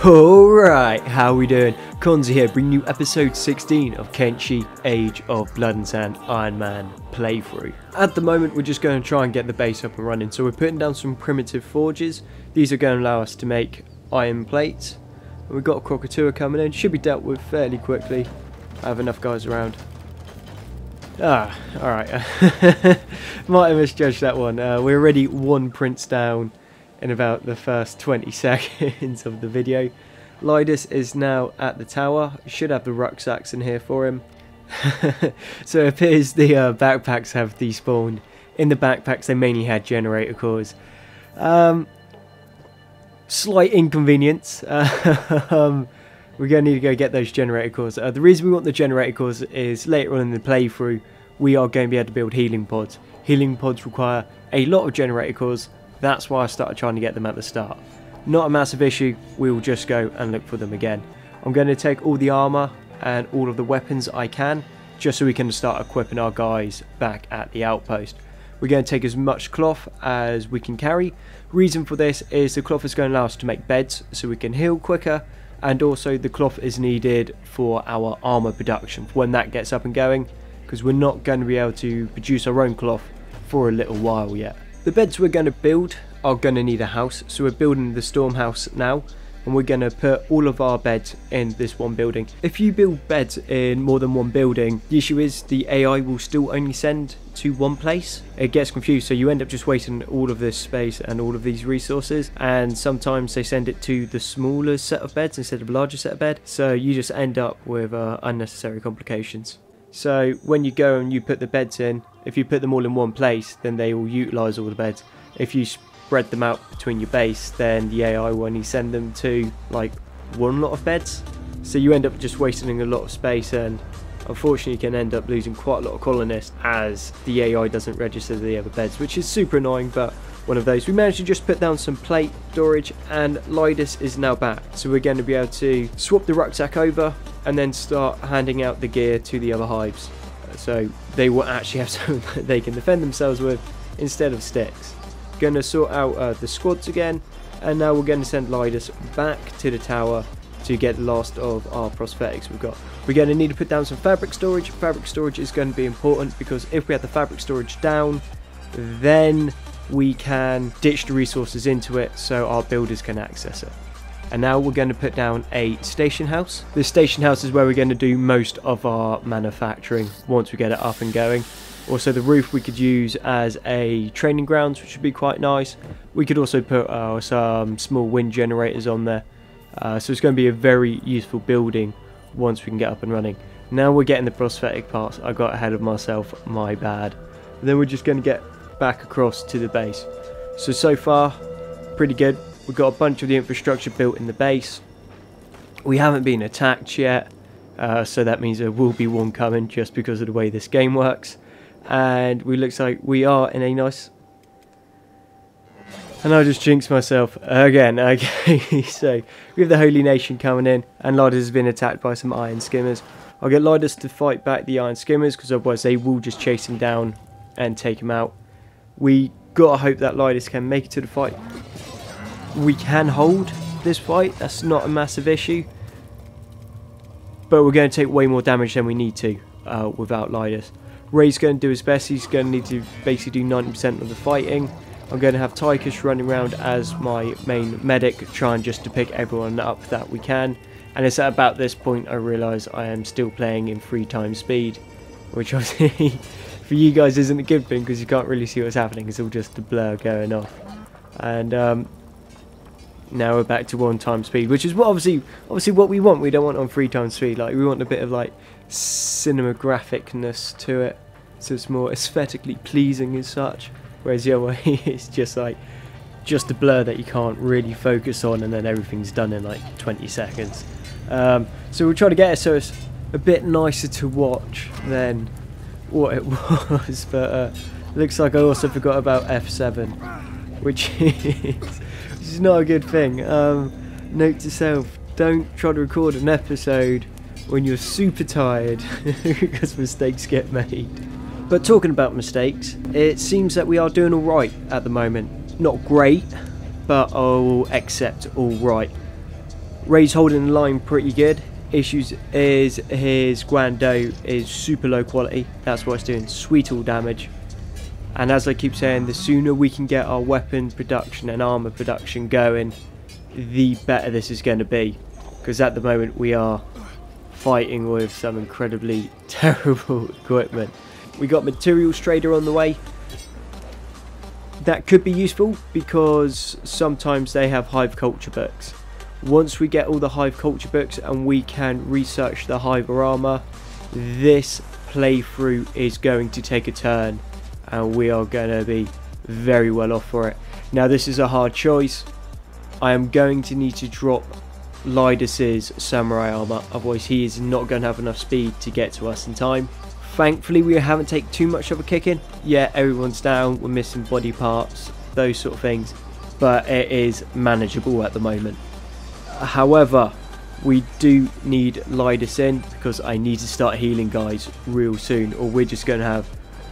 Alright, how we doing? Konzi here, bringing you episode 16 of Kenshi Age of Blood and Sand Iron Man playthrough. At the moment we're just going to try and get the base up and running, so we're putting down some primitive forges. These are going to allow us to make iron plates. And we've got a Krakatoa coming in, should be dealt with fairly quickly. I have enough guys around. Alright. Might have misjudged that one. We're already one prince down in about the first 20 seconds of the video. Lidus is now at the tower. Should have the rucksacks in here for him. So it appears the backpacks have despawned. In the backpacks they mainly had generator cores. Slight inconvenience. We're going to need to go get those generator cores. The reason we want the generator cores is later on in the playthrough we are going to be able to build healing pods. Healing pods require a lot of generator cores. That's why I started trying to get them at the start. Not a massive issue, we will just go and look for them again. I'm going to take all the armour and all of the weapons I can, just so we can start equipping our guys back at the outpost. We're going to take as much cloth as we can carry. Reason for this is the cloth is going to allow us to make beds so we can heal quicker, and also the cloth is needed for our armour production when that gets up and going, because we're not going to be able to produce our own cloth for a little while yet. The beds we're going to build are going to need a house, so we're building the storm house now, and we're going to put all of our beds in this one building. If you build beds in more than one building, the issue is the AI will still only send to one place. It gets confused, so you end up just wasting all of this space and all of these resources, and sometimes they send it to the smaller set of beds instead of a larger set of bed, so you just end up with unnecessary complications. So when you go and you put the beds in, if you put them all in one place, then they will utilise all the beds. If you spread them out between your base, then the AI will only send them to like one lot of beds. So you end up just wasting a lot of space, and unfortunately you can end up losing quite a lot of colonists as the AI doesn't register the other beds, which is super annoying, but one of those. We managed to just put down some plate storage, and Lidus is now back. So we're going to be able to swap the rucksack over and then start handing out the gear to the other hives. So they will actually have something that they can defend themselves with instead of sticks. Going to sort out the squads again, and now we're going to send Lidus back to the tower to get the last of our prosthetics we've got. We're going to need to put down some fabric storage. Fabric storage is going to be important because if we have the fabric storage down, then we can ditch the resources into it so our builders can access it. And now we're going to put down a station house. This station house is where we're going to do most of our manufacturing once we get it up and going. Also the roof we could use as a training grounds, which would be quite nice. We could also put some small wind generators on there. So it's going to be a very useful building once we can get up and running. Now we're getting the prosthetic parts. I got ahead of myself, my bad. And then we're just going to get back across to the base. So far, pretty good. We've got a bunch of the infrastructure built in the base. We haven't been attacked yet, so that means there will be one coming just because of the way this game works. And we looks like we are in a nice... And I just jinxed myself again. Okay, so we have the Holy Nation coming in, and Lidus has been attacked by some iron skimmers. I'll get Lidus to fight back the iron skimmers, because otherwise they will just chase him down and take him out. We gotta hope that Lidus can make it to the fight. We can hold this fight, that's not a massive issue, but we're going to take way more damage than we need to without Lidus. Ray's going to do his best. He's going to need to basically do 90% of the fighting. I'm going to have Tychus running around as my main medic, trying just to pick everyone up that we can. And it's at about this point I realise I am still playing in 3x speed, which obviously for you guys isn't a good thing because you can't really see what's happening. It's all just a blur going off. And now we're back to 1x speed, which is what obviously what we want. We don't want on 3x speed. Like, we want a bit of like cinemagraphicness to it, so it's more aesthetically pleasing as such. Whereas the other way is just like a blur that you can't really focus on, and then everything's done in like 20 seconds. So we'll try to get it so it's a bit nicer to watch than what it was. But looks like I also forgot about F7, which is not a good thing. Note to self: don't try to record an episode when you're super tired because mistakes get made. But talking about mistakes, it seems that we are doing alright at the moment. Not great, but I'll accept alright. Ray's holding the line pretty good. Issues is his Guando is super low quality. That's why it's doing sweet all damage. And as I keep saying, the sooner we can get our weapon production and armor production going, the better this is going to be. Because at the moment we are fighting with some incredibly terrible equipment. We got materials trader on the way. That could be useful because sometimes they have hive culture books. Once we get all the hive culture books and we can research the hive armor, this playthrough is going to take a turn and we are going to be very well off for it. Now this is a hard choice. I am going to need to drop Lidus's samurai armor, otherwise he is not going to have enough speed to get to us in time. Thankfully we haven't taken too much of a kicking. Yeah, everyone's down, we're missing body parts, those sort of things, but it is manageable at the moment. However, we do need Lidus in because I need to start healing guys real soon, or we're just going to have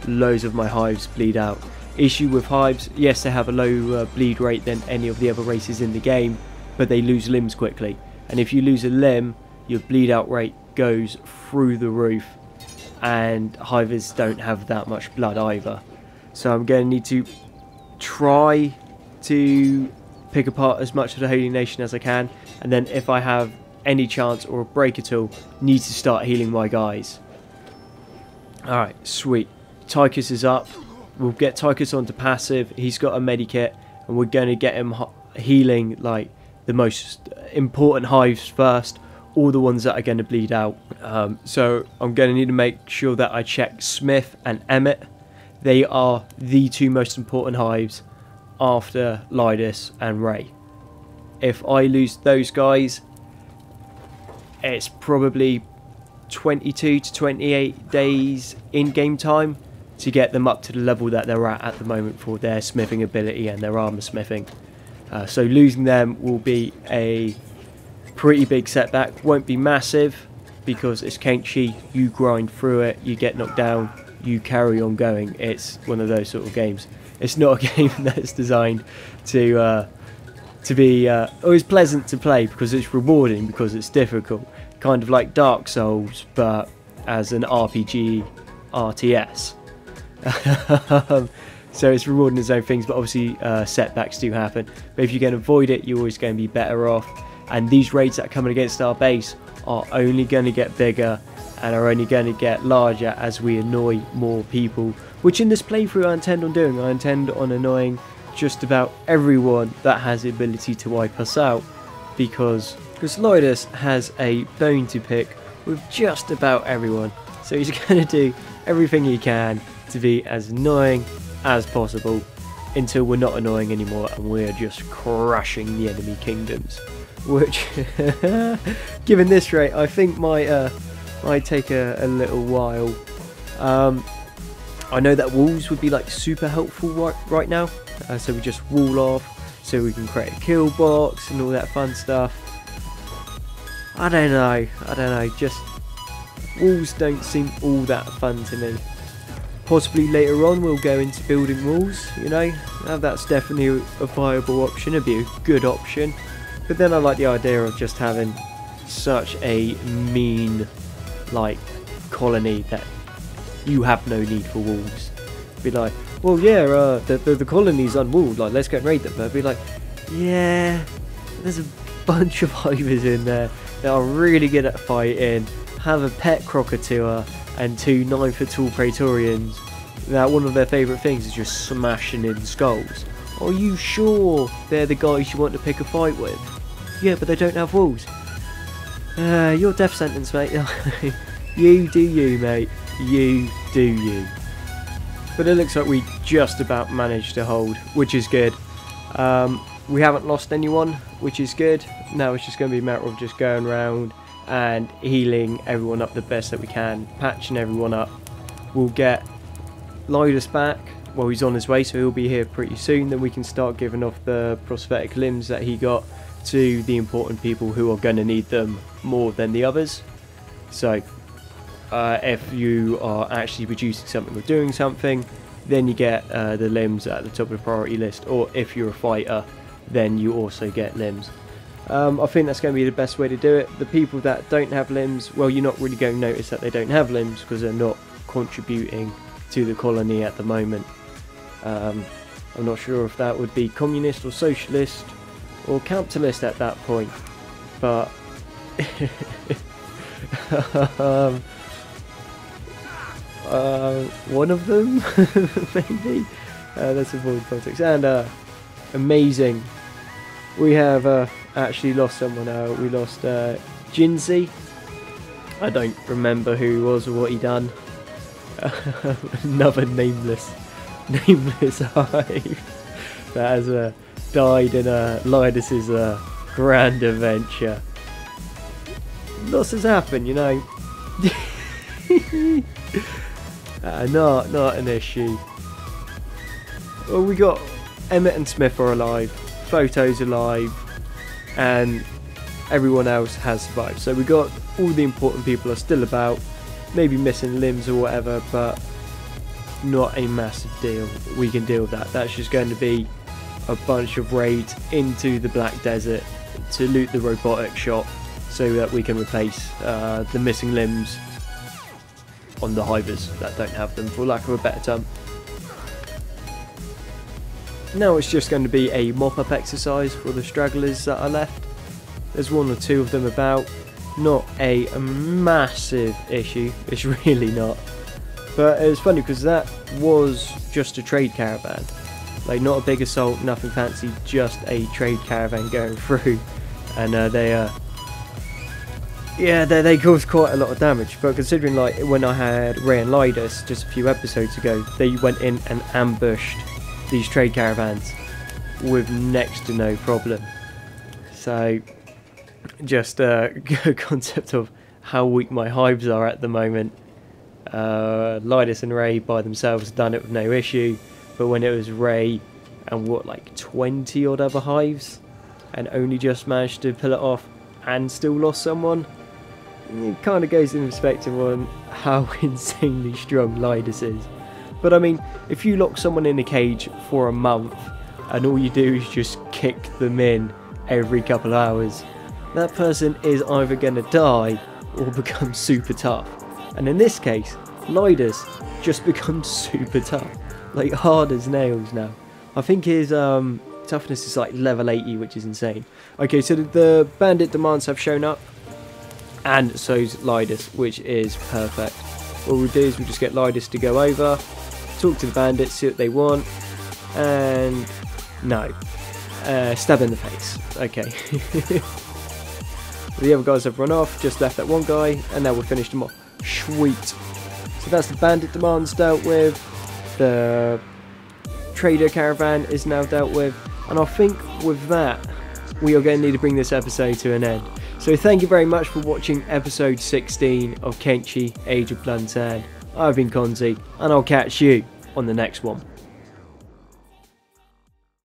loads of my hives bleed out. Issue with hives, yes, they have a low bleed rate than any of the other races in the game, but they lose limbs quickly, and if you lose a limb your bleed out rate goes through the roof, and hivers don't have that much blood either. So I'm going to need to try to pick apart as much of the Holy Nation as I can, and then if I have any chance or a break at all, need to start healing my guys. Alright, sweet. Tychus is up. We'll get Tychus onto passive. He's got a medikit, and we're going to get him healing like the most important hives first, all the ones that are going to bleed out. So I'm going to need to make sure that I check Smith and Emmett. They are the two most important hives after Lidus and Ray. If I lose those guys, it's probably 22 to 28 days in game time to get them up to the level that they're at the moment for their smithing ability and their armor smithing. So losing them will be a pretty big setback. Won't be massive because it's Kenshi, you grind through it, you get knocked down, you carry on going. It's one of those sort of games. It's not a game that's designed to be always pleasant to play because it's rewarding, because it's difficult, kind of like Dark Souls but as an RPG RTS. So it's rewarding its own things, but obviously setbacks do happen, but if you can avoid it you're always going to be better off. And these raids that are coming against our base are only going to get bigger and are only going to get larger as we annoy more people, which in this playthrough I intend on doing. I intend on annoying just about everyone that has the ability to wipe us out, because Lidus has a bone to pick with just about everyone, so he's going to do everything he can to be as annoying as possible until we're not annoying anymore and we're just crushing the enemy kingdoms, which given this rate I think might take a little while. I know that walls would be like super helpful right now, so we just wall off so we can create a kill box and all that fun stuff. I don't know, just walls don't seem all that fun to me. Possibly later on we'll go into building walls, you know, that's definitely a viable option, it'd be a good option. But then I like the idea of just having such a mean, like, colony that you have no need for walls. Be like, well, yeah, the colony's unwalled, like, let's go and raid them. But I'd be like, yeah, there's a bunch of hivers in there that are really good at fighting, have a pet crocodile and 2 9-foot tall praetorians. Now, one of their favourite things is just smashing in skulls. Are you sure they're the guys you want to pick a fight with? Yeah, but they don't have walls. Your death sentence, mate. You do you, mate. You do you. But it looks like we just about managed to hold, which is good. We haven't lost anyone, which is good. Now it's just going to be a matter of just going around and healing everyone up the best that we can, patching everyone up. We'll get Lidus back. Well, he's on his way, so he'll be here pretty soon. Then we can start giving off the prosthetic limbs that he got to the important people who are going to need them more than the others. So if you are actually producing something or doing something, then you get the limbs at the top of the priority list, or if you're a fighter then you also get limbs. I think that's going to be the best way to do it. The people that don't have limbs, well, you're not really going to notice that they don't have limbs because they're not contributing to the colony at the moment. I'm not sure if that would be communist or socialist or capitalist at that point, but one of them maybe. Let's avoid politics. And amazing, we have actually lost someone. We lost Jinzi. I don't remember who he was or what he done. Another nameless hive that has died in Lidus's grand adventure. Losses happen, you know. Not an issue. Well, we got Emmett and Smith are alive, Photo's alive, and everyone else has survived. So we got all the important people are still about, maybe missing limbs or whatever, but not a massive deal. We can deal with that. That's just going to be a bunch of raids into the Black Desert to loot the robotic shop so that we can replace the missing limbs on the hivers that don't have them, for lack of a better term. Now it's just going to be a mop-up exercise for the stragglers that are left. There's one or two of them about. Not a massive issue, it's really not. But it was funny because that was just a trade caravan. Like, not a big assault, nothing fancy, just a trade caravan going through. And they caused quite a lot of damage. But considering, like, when I had Ray and Lidus just a few episodes ago, they went in and ambushed these trade caravans with next to no problem. So, just a concept of how weak my hives are at the moment. Lidus and Ray by themselves done it with no issue, but when it was Ray and what, like 20 odd other hives, and only just managed to pull it off and still lost someone, it kind of goes in perspective on how insanely strong Lidus is. But I mean, if you lock someone in a cage for a month and all you do is just kick them in every couple of hours, that person is either going to die or become super tough. And in this case, Lidus just becomes super tough, like hard as nails now. I think his toughness is like level 80, which is insane. Okay, so the bandit demands have shown up, and so's Lidus, which is perfect. What we'll do is we'll just get Lidus to go over, talk to the bandits, see what they want, and no, stab in the face. Okay. The other guys have run off, just left that one guy, and now we've finished them off. Sweet. So that's the bandit demands dealt with, the trader caravan is now dealt with, and I think with that we are going to need to bring this episode to an end. So thank you very much for watching episode 16 of Kenshi Age of Blood and Sand. I've been Konzi, and I'll catch you on the next one.